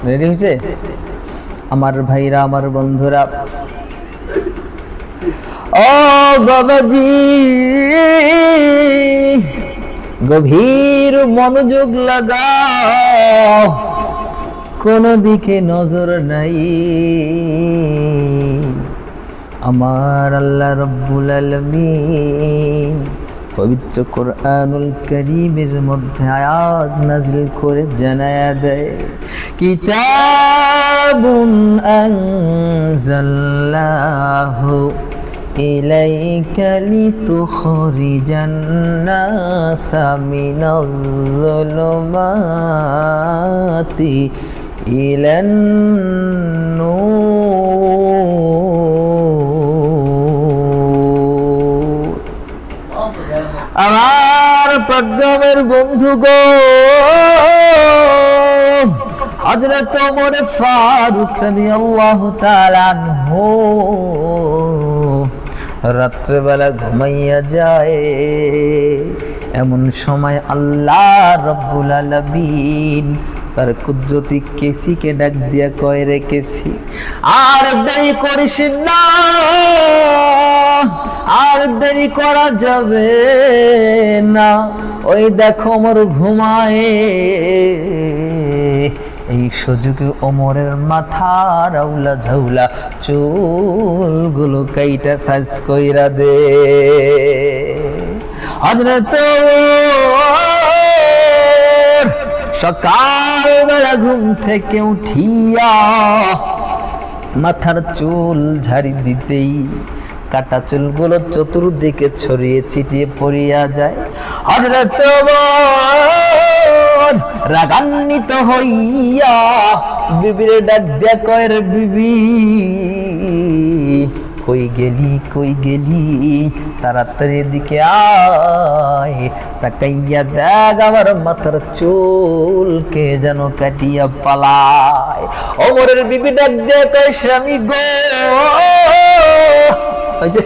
Ready হয়েছে আমার ভাইরা, আমার বন্ধুরা? ও বাবাজি, গভীর মনোযোগ লাগাও, কোন দিকে নজর নাই। আমার আল্লাহ রব্বুল আলামিন পবিত্র কোরআনুল কারীমের মধ্যে আয়াত নাযিল করে জানায়া দেয়, কিতাবুন আনজালনাহু ইলাইকা লিতুখরিজান নাসা মিনাল যুলুমাতি ইলান নূর। আমার প্রজ্ঞামের বন্ধু গো, হযরত ওমর ফারুক রাদিয়াল্লাহু তাআলা আনহু রাত্রেবেলা ঘুমাইয়া যায়। এমন সময় আল্লাহ রব্বুল আলামিন তার কুদরতি কেসিকে ডাক দিয়া কয়, রে কেসি, আর দেরি করিস না, আর দেরি করা যাবে না। ওই দেখো ওমর ঘুমায়। এই সুযোগে ওমরের মাথার আউলা ঝাউলা চুলগুলো কাইটা সাজ কইরা দে। হযরত সকালবেলা ঘুম থেকে উঠিয়া মাথার চুল ঝাড়ি দিতেই কাটা চুলগুলো চতুর্দিকে ছড়িয়ে ছিটিয়ে পড়িয়া যায়। হযরত রাগান্বিত হইয়া বিবিরে ডাক দিয়া কয়, রে বিবি, কই গেলি, কই গেলি, তাড়াতাড়ি এদিকে আয়, তাকাইয়া দেখ আমার মাথার চুলকে যেন কাটিয়া পালায়। ওমরের বিবি ডাক দিয়া কয়, স্বামী গো, ওই যে